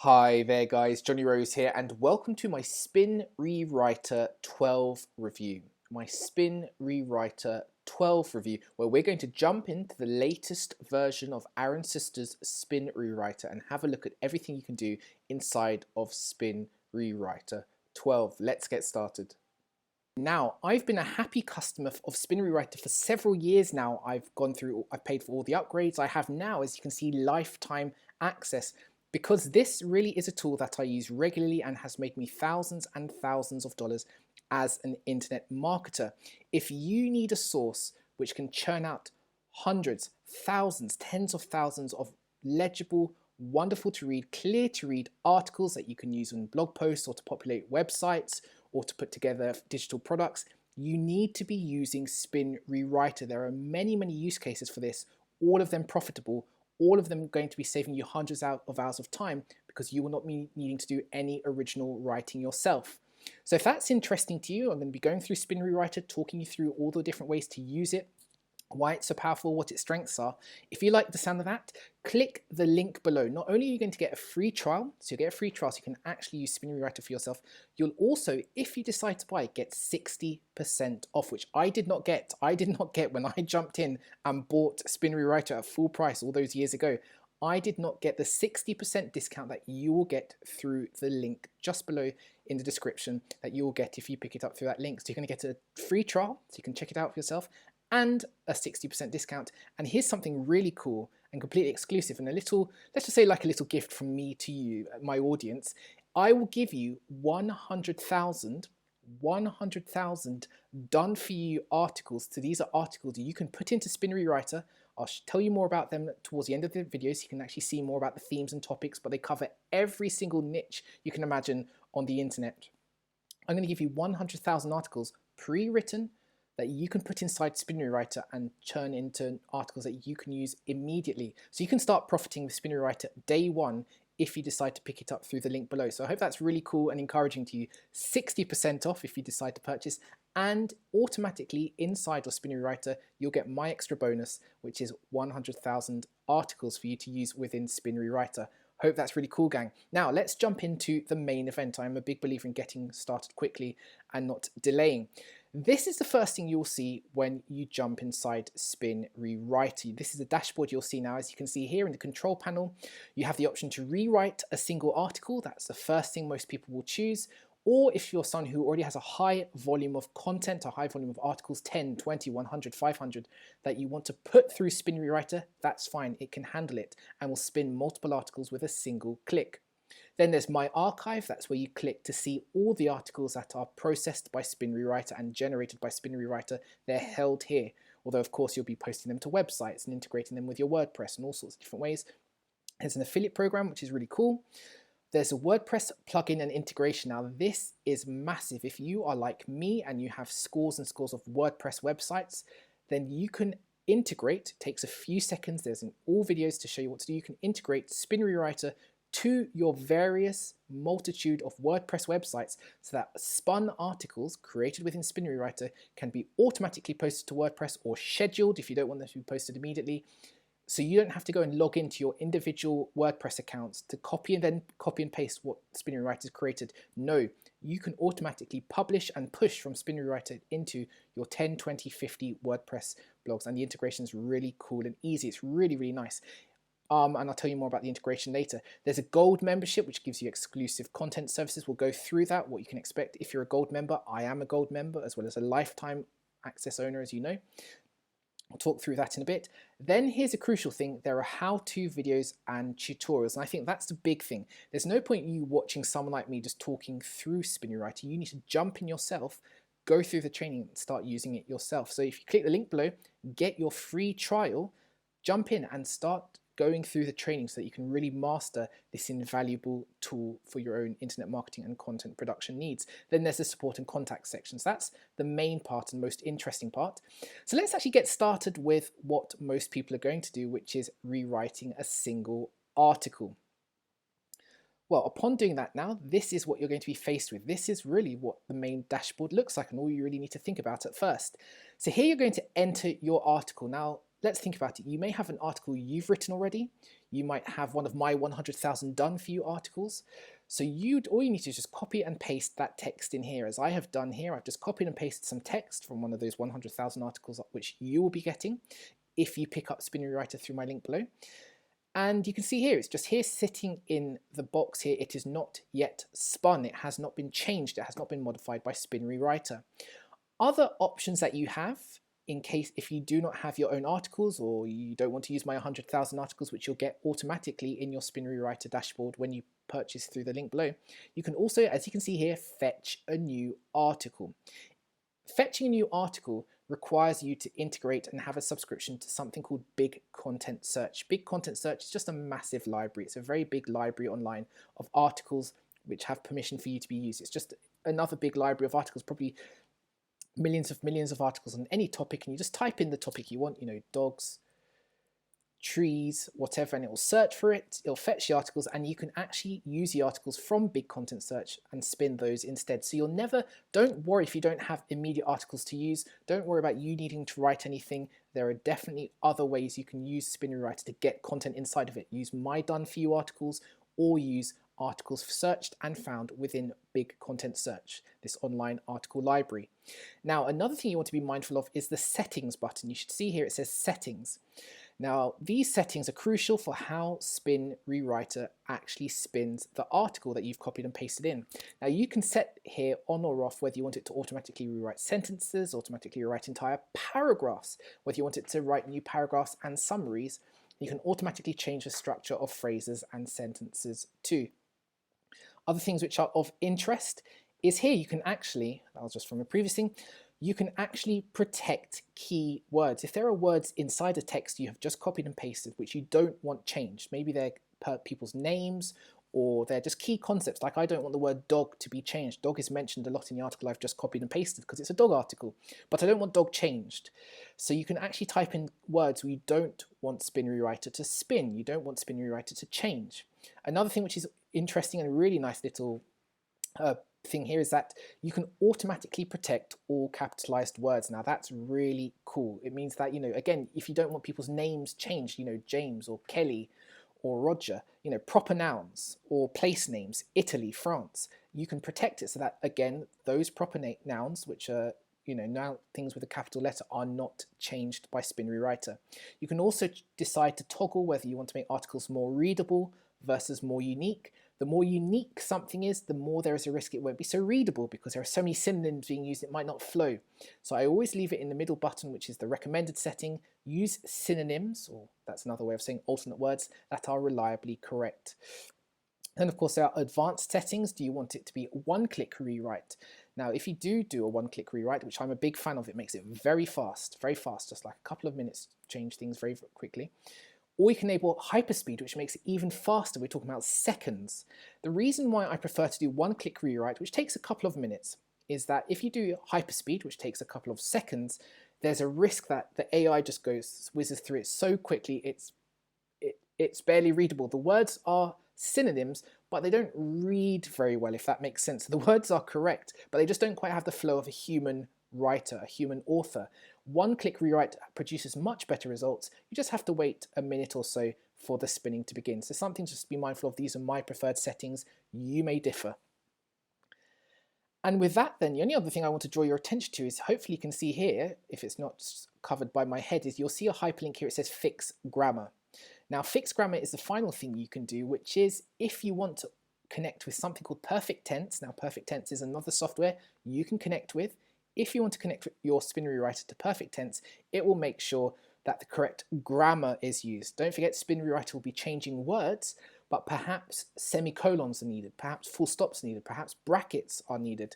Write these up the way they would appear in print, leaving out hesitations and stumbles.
Hi there guys, Johnny Rose here and welcome to my Spin Rewriter 12 review. My Spin Rewriter 12 review where we're going to jump into the latest version of Aaron Sister's Spin Rewriter and have a look at everything you can do inside of Spin Rewriter 12. Let's get started. Now, I've been a happy customer of Spin Rewriter for several years now. I've paid for all the upgrades. I have now, as you can see, lifetime access because this really is a tool that I use regularly and has made me thousands and thousands of dollars as an internet marketer. If you need a source which can churn out hundreds, thousands, tens of thousands of legible, wonderful to read, clear to read articles that you can use in blog posts or to populate websites or to put together digital products, you need to be using Spin Rewriter. There are many use cases for this, all of them profitable, all of them going to be saving you hundreds of hours of time because you will not be needing to do any original writing yourself. So if that's interesting to you, I'm going to be going through Spin Rewriter, talking you through all the different ways to use it, why it's so powerful, what its strengths are. If you like the sound of that, click the link below. Not only are you going to get a free trial, so you get a free trial so you can actually use Spin Rewriter for yourself, you'll also, if you decide to buy, get 60% off, which I did not get. I did not get when I jumped in and bought Spin Rewriter at full price all those years ago. I did not get the 60% discount that you will get through the link just below in the description that you will get if you pick it up through that link. So you're going to get a free trial, so you can check it out for yourself, and a 60% discount. And here's something really cool and completely exclusive and a little, let's just say like a little gift from me to you, my audience. I will give you 100,000 done for you articles. So these are articles you can put into Spin Rewriter. I'll tell you more about them towards the end of the video so you can actually see more about the themes and topics, but they cover every single niche you can imagine on the internet. I'm going to give you 100,000 articles pre-written that you can put inside Spin Rewriter and churn into articles that you can use immediately. So you can start profiting with Spin Rewriter day one if you decide to pick it up through the link below. So I hope that's really cool and encouraging to you. 60% off if you decide to purchase, and automatically inside of Spin Rewriter, you'll get my extra bonus, which is 100,000 articles for you to use within Spin Rewriter. Hope that's really cool, gang. Now let's jump into the main event. I'm a big believer in getting started quickly and not delaying. This is the first thing you'll see when you jump inside Spin Rewriter. This is the dashboard you'll see now. As you can see here in the control panel, you have the option to rewrite a single article. That's the first thing most people will choose. Or if you're someone who already has a high volume of content, a high volume of articles, 10, 20, 100, 500, that you want to put through Spin Rewriter, that's fine. It can handle it and will spin multiple articles with a single click. Then there's My Archive. That's where you click to see all the articles that are processed by Spin Rewriter and generated by Spin Rewriter. They're held here. Although, of course, you'll be posting them to websites and integrating them with your WordPress and all sorts of different ways. There's an affiliate program, which is really cool. There's a WordPress plugin and integration. Now, this is massive. If you are like me and you have scores and scores of WordPress websites, then you can integrate. It takes a few seconds. There's in all videos to show you what to do. You can integrate Spin Rewriter to your various multitude of WordPress websites so that spun articles created within Spin Rewriter can be automatically posted to WordPress or scheduled if you don't want them to be posted immediately. So you don't have to go and log into your individual WordPress accounts to copy and paste what Spin Rewriter has created. No, you can automatically publish and push from Spin Rewriter into your 10, 20, 50 WordPress blogs, and the integration is really cool and easy. It's really nice. And I'll tell you more about the integration later. There's a gold membership, which gives you exclusive content services. We'll go through that, what you can expect if you're a gold member. I am a gold member, as well as a lifetime access owner, as you know. I'll talk through that in a bit. Then here's a crucial thing. There are how-to videos and tutorials, and I think that's the big thing. There's no point you watching someone like me just talking through Spin Rewriter. You need to jump in yourself, go through the training, and start using it yourself. So if you click the link below, get your free trial, jump in and start going through the training so that you can really master this invaluable tool for your own internet marketing and content production needs. Then there's the support and contact sections. That's the main part and most interesting part. So let's actually get started with what most people are going to do, which is rewriting a single article. Well, upon doing that now, this is what you're going to be faced with. This is really what the main dashboard looks like and all you really need to think about at first. So here you're going to enter your article. Now, let's think about it. You may have an article you've written already. You might have one of my 100,000 done for you articles. So all you need to do is just copy and paste that text in here, as I have done here. I've just copied and pasted some text from one of those 100,000 articles which you will be getting if you pick up Spin Rewriter through my link below. And you can see here, it's just here sitting in the box here. It is not yet spun. It has not been changed. It has not been modified by Spin Rewriter. Other options that you have, in case if you do not have your own articles, or you don't want to use my 100,000 articles, which you'll get automatically in your Spin Rewriter dashboard when you purchase through the link below, you can also, as you can see here, fetch a new article. Fetching a new article requires you to integrate and have a subscription to something called Big Content Search. Big Content Search is just a massive library. It's a very big library online of articles which have permission for you to be used. It's just another big library of articles, probably millions of articles on any topic, and you just type in the topic you want, you know, dogs, trees, whatever, and it will search for it, it'll fetch the articles, and you can actually use the articles from Big Content Search and spin those instead. So don't worry if you don't have immediate articles to use, don't worry about you needing to write anything. There are definitely other ways you can use Spin Rewriter to get content inside of it. Use my done for you articles, or use articles searched and found within Big Content Search, this online article library. Now, another thing you want to be mindful of is the settings button. You should see here it says settings. Now, these settings are crucial for how Spin Rewriter actually spins the article that you've copied and pasted in. Now, you can set here on or off whether you want it to automatically rewrite sentences, automatically rewrite entire paragraphs, whether you want it to write new paragraphs and summaries. You can automatically change the structure of phrases and sentences too. Other things which are of interest is here you can actually, that was just from a previous thing, you can actually protect key words. If there are words inside a text you have just copied and pasted which you don't want changed, maybe they're people's names, or they're just key concepts, like I don't want the word dog to be changed. Dog is mentioned a lot in the article I've just copied and pasted because it's a dog article, but I don't want dog changed. So you can actually type in words where you don't want Spin Rewriter to spin, you don't want Spin Rewriter to change. Another thing which is interesting and a really nice little thing here is that you can automatically protect all capitalized words. Now that's really cool. It means that, you know, again, if you don't want people's names changed, you know, James or Kelly or Roger, you know, proper nouns or place names, Italy, France, you can protect it so that, again, those proper nouns, which are, you know, now things with a capital letter, are not changed by Spin Rewriter. You can also decide to toggle whether you want to make articles more readable versus more unique. The more unique something is, the more there is a risk it won't be so readable, because there are so many synonyms being used it might not flow. So I always leave it in the middle button, which is the recommended setting. Use synonyms, or that's another way of saying alternate words, that are reliably correct. And of course there are advanced settings. Do you want it to be one-click rewrite? Now if you do a one-click rewrite, which I'm a big fan of, it makes it very fast, just like a couple of minutes, change things very quickly. Or you can enable hyperspeed, which makes it even faster. We're talking about seconds. The reason why I prefer to do one-click rewrite, which takes a couple of minutes, is that if you do hyperspeed, which takes a couple of seconds, there's a risk that the AI just whizzes through it so quickly it's barely readable. The words are synonyms, but they don't read very well, if that makes sense. The words are correct, but they just don't quite have the flow of a human writer, a human author. One-click rewrite produces much better results. You just have to wait a minute or so for the spinning to begin. So something just to be mindful of. These are my preferred settings. You may differ. And with that then, the only other thing I want to draw your attention to is, hopefully you can see here, if it's not covered by my head, is you'll see a hyperlink here. It says fix grammar. Now fix grammar is the final thing you can do, which is if you want to connect with something called Perfect Tense. Now Perfect Tense is another software you can connect with. If you want to connect your Spin Rewriter to Perfect Tense, it will make sure that the correct grammar is used. Don't forget, Spin Rewriter will be changing words, but perhaps semicolons are needed, perhaps full stops are needed, perhaps brackets are needed.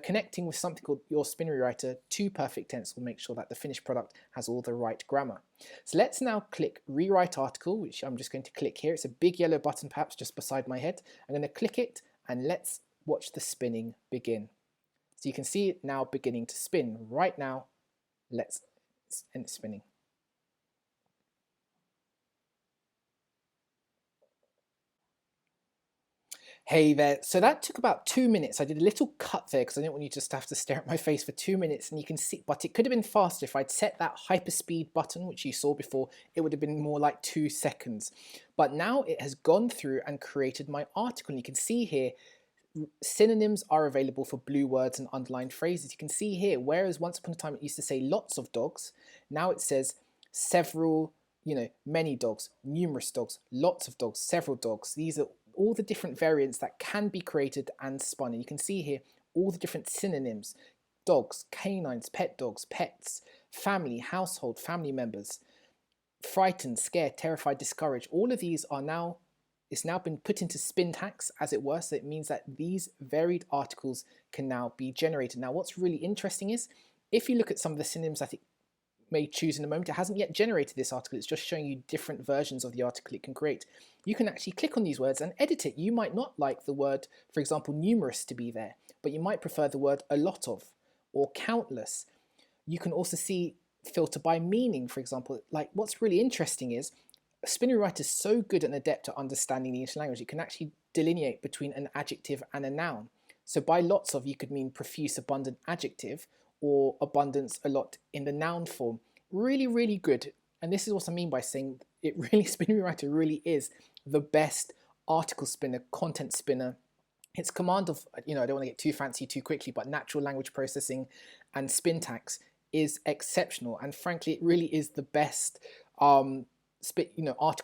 Connecting with something called your Spin Rewriter to Perfect Tense will make sure that the finished product has all the right grammar. So let's now click Rewrite Article, which I'm just going to click here. It's a big yellow button, perhaps just beside my head. I'm going to click it, and let's watch the spinning begin. So you can see it now beginning to spin. Right now, let's end spinning. Hey there. So that took about 2 minutes. I did a little cut there because I didn't want you just to have to stare at my face for 2 minutes. And you can see, but it could have been faster if I'd set that hyperspeed button, which you saw before. It would have been more like 2 seconds. But now it has gone through and created my article. And you can see here, synonyms are available for blue words and underlined phrases. You can see here, whereas once upon a time it used to say lots of dogs, now it says several, many dogs, numerous dogs, lots of dogs, several dogs. These are all the different variants that can be created and spun. And you can see here all the different synonyms: dogs, canines, pet dogs, pets, family, household, family members, frightened, scared, terrified, discouraged. All of these are now, it's now been put into spin tags, as it were. So it means that these varied articles can now be generated. Now, what's really interesting is if you look at some of the synonyms that it may choose in a moment, it hasn't yet generated this article. It's just showing you different versions of the article it can create. You can actually click on these words and edit it. You might not like the word, for example, numerous to be there, but you might prefer the word a lot of or countless. You can also see filter by meaning, for example. Like, what's really interesting is Spinning Writer is so good and adept at understanding the English language, it can actually delineate between an adjective and a noun. So by lots of, you could mean profuse, abundant adjective, or abundance, a lot in the noun form. Really, really good. And this is what I mean by saying it really, Spinning Writer really is the best article spinner, content spinner. Its command of, I don't want to get too fancy too quickly, but natural language processing and spin tags is exceptional. And frankly, it really is the best article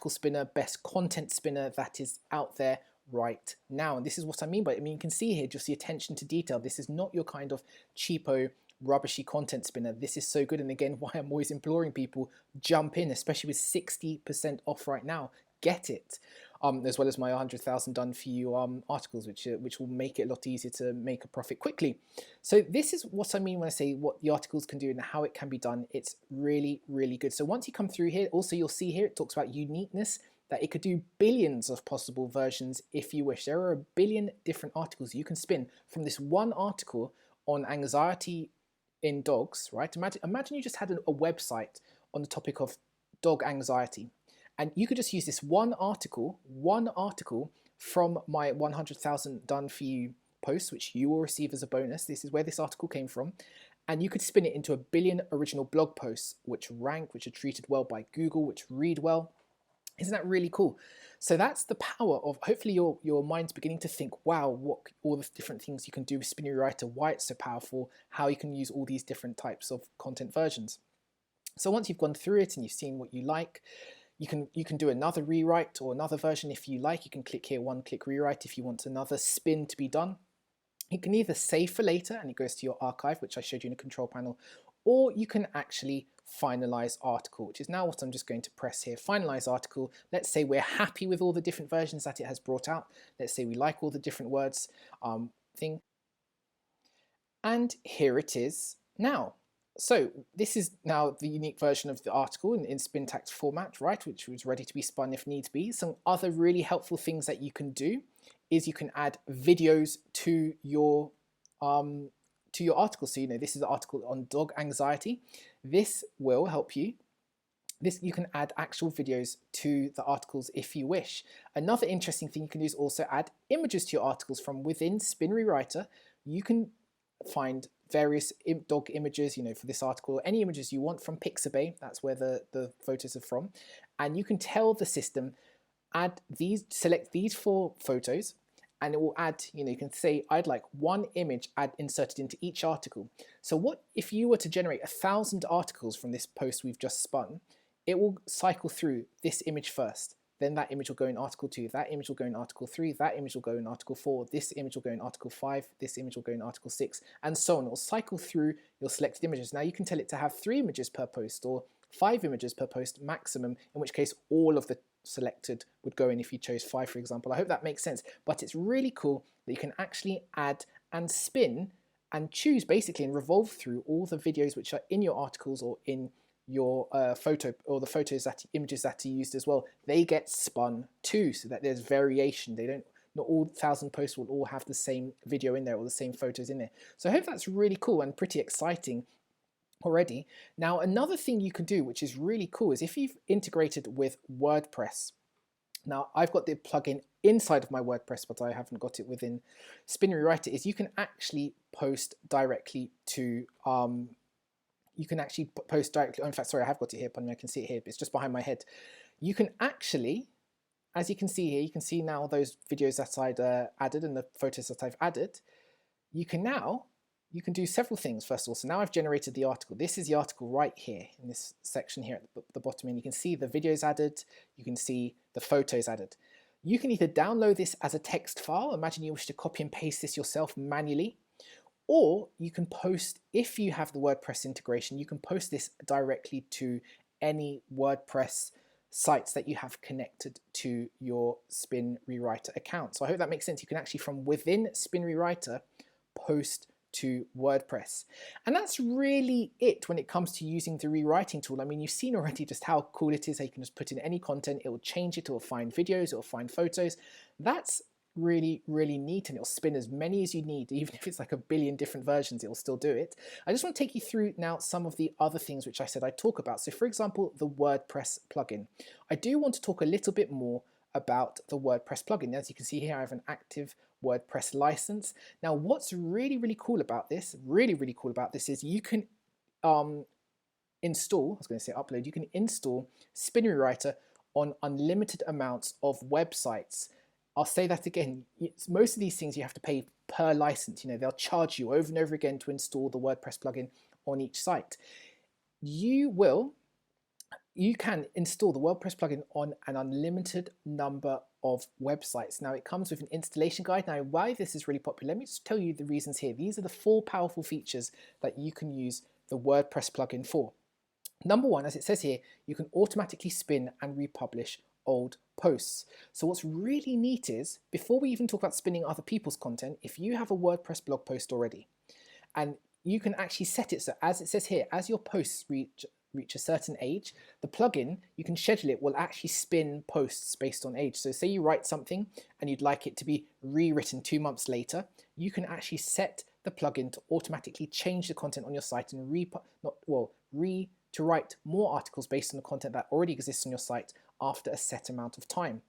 spinner, best content spinner that is out there right now. And this is what I mean by it. I mean, you can see here just the attention to detail. This is not your kind of cheapo, rubbishy content spinner. This is so good. And again, why I'm always imploring people, jump in, especially with 60% off right now. Get it. As well as my 100,000 done for you articles, which will make it a lot easier to make a profit quickly. So this is what I mean when I say what the articles can do and how it can be done. It's really, really good. So once you come through here, also you'll see here it talks about uniqueness, that it could do billions of possible versions if you wish. There are a billion different articles you can spin from this one article on anxiety in dogs, right? Imagine you just had a website on the topic of dog anxiety. And you could just use this one article from my 100,000 done for you post, which you will receive as a bonus. This is where this article came from. And you could spin it into a billion original blog posts, which rank, which are treated well by Google, which read well. Isn't that really cool? So that's the power of, hopefully your mind's beginning to think, wow, what all the different things you can do with Spinning Writer, why it's so powerful, how you can use all these different types of content versions. So once you've gone through it and you've seen what you like, you can do another rewrite or another version if you like. You can click here, one-click rewrite if you want another spin to be done. You can either save for later and it goes to your archive, which I showed you in the control panel, or you can actually finalize article, which is now what I'm just going to press here. Finalize article. Let's say we're happy with all the different versions that it has brought out. Let's say we like all the different words thing. And here it is now. So this is now the unique version of the article in spin tags format, right, which was ready to be spun if needs be. Some other really helpful things that you can do is you can add videos to your article. So this is an article on dog anxiety. This will help you. You can add actual videos to the articles if you wish. Another interesting thing you can do is also add images to your articles from within Spinry Writer. You can find various dog images, for this article, any images you want from Pixabay, that's where the photos are from, and you can tell the system, select these 4 photos, and it will add, you can say, I'd like one image inserted into each article. So what if you were to generate 1,000 articles from this post we've just spun, it will cycle through this image first. Then that image will go in article 2, that image will go in article 3, that image will go in article 4, this image will go in article 5, this image will go in article 6, and so on. It will cycle through your selected images. Now you can tell it to have 3 images per post or 5 images per post maximum, in which case all of the selected would go in if you chose 5, for example. I hope that makes sense, but it's really cool that you can actually add and spin and choose basically and revolve through all the videos which are in your articles or in your photo, or the images that are used as well. They get spun too, so that there's variation. Not all 1,000 posts will all have the same video in there or the same photos in there. So I hope that's really cool and pretty exciting already. Now another thing you can do, which is really cool, is if you've integrated with WordPress, Now, I've got the plugin inside of my WordPress, but I haven't got it within Spin Rewriter, is you can actually post directly to, in fact, sorry, I have got it here, pardon me, I can see it here, but it's just behind my head. You can actually, as you can see here, you can see now those videos that I'd added and the photos that I've added. You can do several things, first of all. So now I've generated the article. This is the article right here in this section here at the bottom, and you can see the videos added, you can see the photos added. You can either download this as a text file, imagine you wish to copy and paste this yourself manually, or you can post, if you have the WordPress integration, you can post this directly to any WordPress sites that you have connected to your Spin Rewriter account. So I hope that makes sense. You can actually, from within Spin Rewriter, post to WordPress. And that's really it when it comes to using the rewriting tool. I mean, you've seen already just how cool it is that you can just put in any content, it will change it, it will find videos, it will find photos. That's really, really neat, and it'll spin as many as you need. Even if it's like a billion different versions, it will still do it. I just want to take you through now some of the other things which I said I'd talk about. So for example, the WordPress plugin. I do want to talk a little bit more about the WordPress plugin. As you can see here, I have an active WordPress license. Now, what's really cool about this, is you can install, I was going to say upload, you can install Spin Rewriter on unlimited amounts of websites. I'll say that again, most of these things you have to pay per license. You know, they'll charge you over and over again to install the WordPress plugin on each site. You can install the WordPress plugin on an unlimited number of websites. Now, it comes with an installation guide. Now, why this is really popular, let me just tell you the reasons here. These are the 4 powerful features that you can use the WordPress plugin for. Number 1, as it says here, you can automatically spin and republish old posts. So what's really neat is, before we even talk about spinning other people's content, if you have a WordPress blog post already, and you can actually set it so, as it says here, as your posts reach a certain age, the plugin, you can schedule it, will actually spin posts based on age. So say you write something and you'd like it to be rewritten 2 months later, you can actually set the plugin to automatically change the content on your site and to write more articles based on the content that already exists on your site after a set amount of time.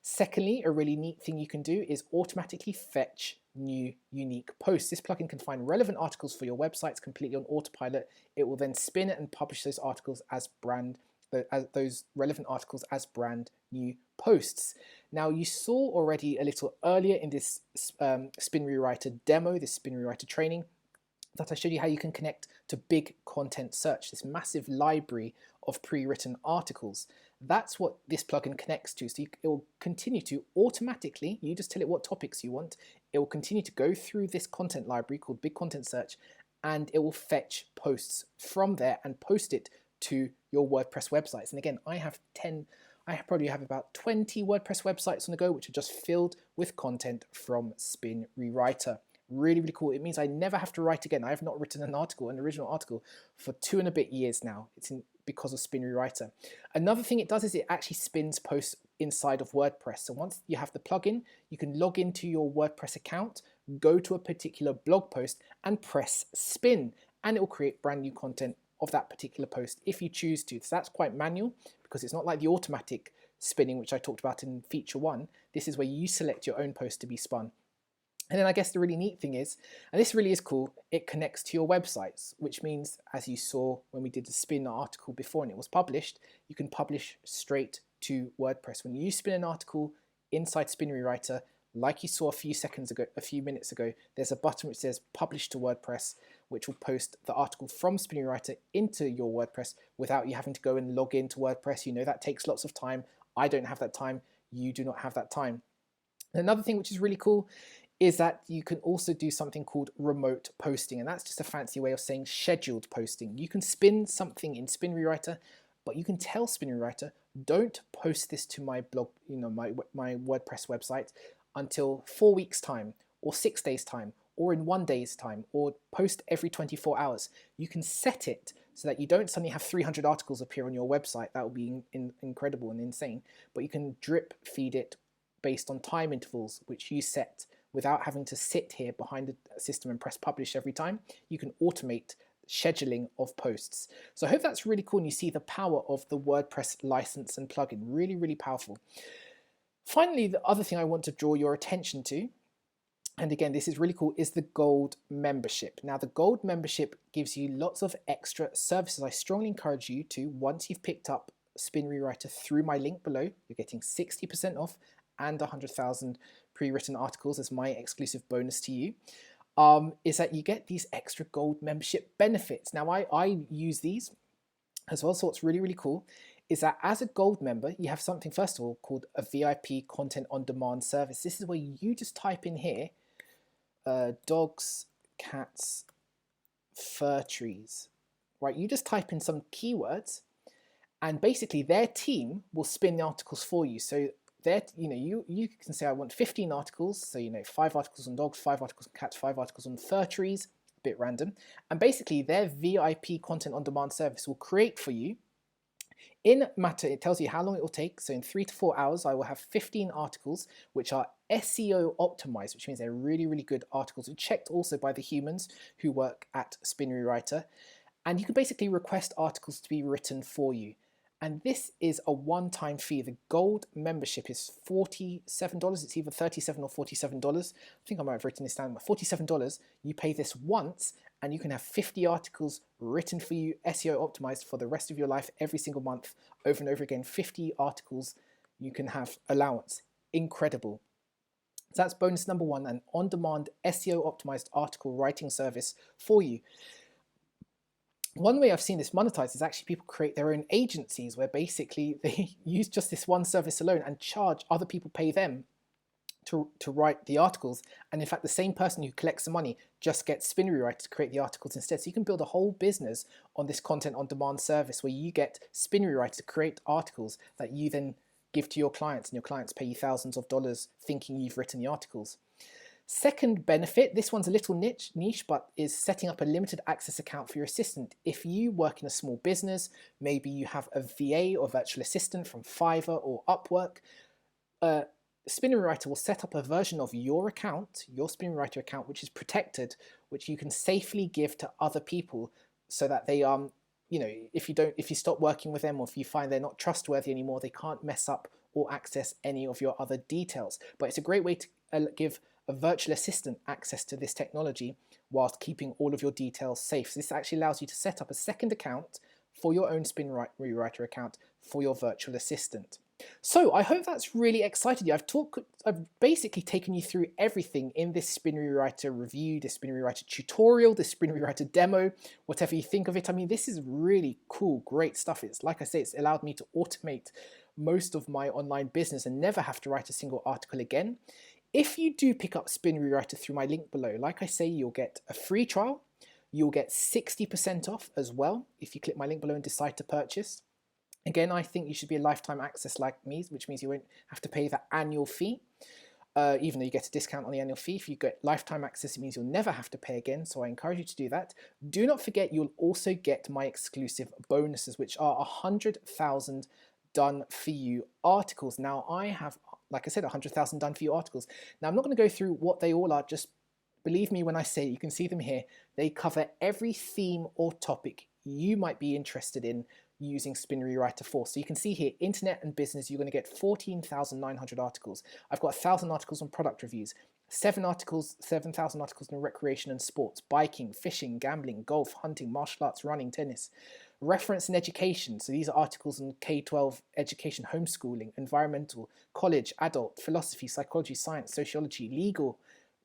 Secondly, a really neat thing you can do is automatically fetch new unique posts. This plugin can find relevant articles for your websites completely on autopilot. It will then spin and publish those articles as those relevant articles as brand new posts. Now, you saw already a little earlier in this Spin Rewriter demo, this Spin Rewriter training, that I showed you how you can connect to Big Content Search, this massive library of pre-written articles. That's what this plugin connects to. So it will continue to automatically, you just tell it what topics you want, it will continue to go through this content library called Big Content Search, and it will fetch posts from there and post it to your WordPress websites. And again, I probably have about 20 WordPress websites on the go, which are just filled with content from Spin Rewriter. Really cool. It means I never have to write again. I have not written an original article, for 2 and a bit years now. Because of Spin Rewriter. Another thing it does is it actually spins posts inside of WordPress. So once you have the plugin, you can log into your WordPress account, go to a particular blog post and press spin, and it will create brand new content of that particular post if you choose to. So that's quite manual, because it's not like the automatic spinning which I talked about in feature 1. This is where you select your own post to be spun. And then I guess the really neat thing is, and this really is cool, it connects to your websites, which means, as you saw when we did the spin article before and it was published, you can publish straight to WordPress. When you spin an article inside Spin Rewriter, like you saw a few minutes ago, there's a button which says publish to WordPress, which will post the article from Spin Rewriter into your WordPress without you having to go and log into WordPress. You know, that takes lots of time. I don't have that time. You do not have that time. Another thing which is really cool is that you can also do something called remote posting, and that's just a fancy way of saying scheduled posting. You can spin something in Spin Rewriter, but you can tell Spin Rewriter, don't post this to my blog, my WordPress website until 4 weeks time, or 6 days time, or in 1 day's time, or post every 24 hours. You can set it so that you don't suddenly have 300 articles appear on your website. That would be incredible and insane. But you can drip feed it based on time intervals which you set, without having to sit here behind a system and press publish every time. You can automate scheduling of posts. So I hope that's really cool, and you see the power of the WordPress license and plugin. Really powerful. Finally, the other thing I want to draw your attention to, and again, this is really cool, is the gold membership. Now, the gold membership gives you lots of extra services. I strongly encourage you to, once you've picked up Spin Rewriter through my link below, you're getting 60% off and 100,000 pre-written articles as my exclusive bonus to you, is that you get these extra gold membership benefits. Now, I use these as well, so what's really, really cool is that as a gold member, you have something, first of all, called a VIP content on demand service. This is where you just type in here, dogs, cats, fir trees, right? You just type in some keywords and basically their team will spin the articles for you. So you can say, I want 15 articles. So, 5 articles on dogs, 5 articles on cats, 5 articles on fir trees, a bit random. And basically their VIP content on demand service will create for you in matter, it tells you how long it will take. So in 3 to 4 hours, I will have 15 articles which are SEO optimized, which means they're really, really good articles, checked also by the humans who work at Spin Rewriter. And you can basically request articles to be written for you. And this is a one-time fee. The gold membership is $47. It's either $37 or $47. I think I might have written this down, but $47. You pay this once and you can have 50 articles written for you, SEO optimized for the rest of your life, every single month, over and over again. 50 articles you can have allowance. Incredible. So that's bonus number 1, an on-demand SEO optimized article writing service for you. One way I've seen this monetized is actually people create their own agencies where basically they use just this one service alone and charge other people, pay them to write the articles. And in fact, the same person who collects the money just gets Spin Rewriter to create the articles instead. So you can build a whole business on this content on demand service where you get Spin Rewriter to create articles that you then give to your clients, and your clients pay you thousands of dollars thinking you've written the articles. Second benefit, this one's a little niche, but is setting up a limited access account for your assistant. If you work in a small business, maybe you have a VA or virtual assistant from Fiverr or Upwork, Spin Rewriter will set up a version of your account, your Spin Rewriter account, which is protected, which you can safely give to other people so that they, if you stop working with them, or if you find they're not trustworthy anymore, they can't mess up or access any of your other details. But it's a great way to give a virtual assistant access to this technology whilst keeping all of your details safe. So this actually allows you to set up a second account for your own Spin Rewriter account for your virtual assistant. So I hope that's really excited you. I've basically taken you through everything in this Spin Rewriter review, this Spin Rewriter tutorial, this Spin Rewriter demo, whatever you think of it. I mean, this is really cool, great stuff. It's like I say, it's allowed me to automate most of my online business and never have to write a single article again. If you do pick up Spin Rewriter through my link below, like I say, you'll get a free trial. You'll get 60% off as well if you click my link below and decide to purchase. Again, I think you should be a lifetime access like me, which means you won't have to pay that annual fee, even though you get a discount on the annual fee. If you get lifetime access, it means you'll never have to pay again, so I encourage you to do that. Do not forget, you'll also get my exclusive bonuses, which are 100,000 done for you articles. Now, I have, like I said, 100,000 done for you articles. Now, I'm not going to go through what they all are, just believe me when I say, you can see them here. They cover every theme or topic you might be interested in using Spin Rewriter for. So you can see here, internet and business, you're going to get 14,900 articles. I've got 1,000 articles on product reviews, 7,000 articles on recreation and sports, biking, fishing, gambling, golf, hunting, martial arts, running, tennis. Reference and education, so these are articles on K-12 education, homeschooling, environmental, college, adult, philosophy, psychology, science, sociology, legal.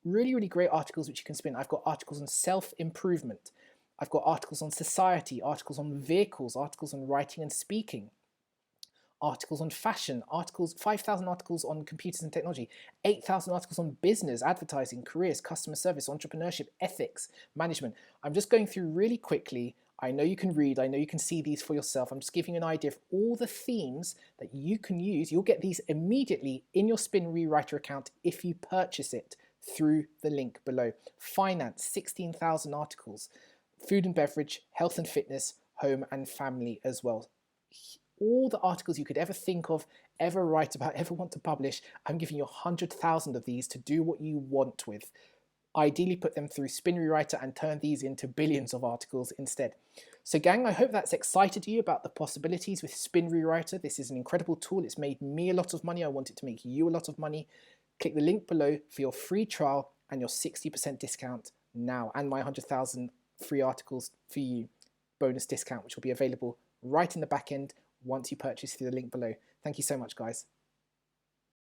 Really, really great articles which you can spin. I've got articles on self-improvement. I've got articles on society, articles on vehicles, articles on writing and speaking, articles on fashion, 5,000 articles on computers and technology, 8,000 articles on business, advertising, careers, customer service, entrepreneurship, ethics, management. I'm just going through really quickly. I know you can read, I know you can see these for yourself. I'm just giving you an idea of all the themes that you can use. You'll get these immediately in your Spin Rewriter account if you purchase it through the link below. Finance, 16,000 articles. Food and beverage, health and fitness, home and family as well. All the articles you could ever think of, ever write about, ever want to publish, I'm giving you 100,000 of these to do what you want with. Ideally put them through Spin Rewriter and turn these into billions of articles instead. So gang, I hope that's excited you about the possibilities with Spin Rewriter. This is an incredible tool. It's made me a lot of money. I want it to make you a lot of money. Click the link below for your free trial and your 60% discount now, and my 100,000 free articles for you bonus discount, which will be available right in the back end once you purchase through the link below. Thank you so much, guys.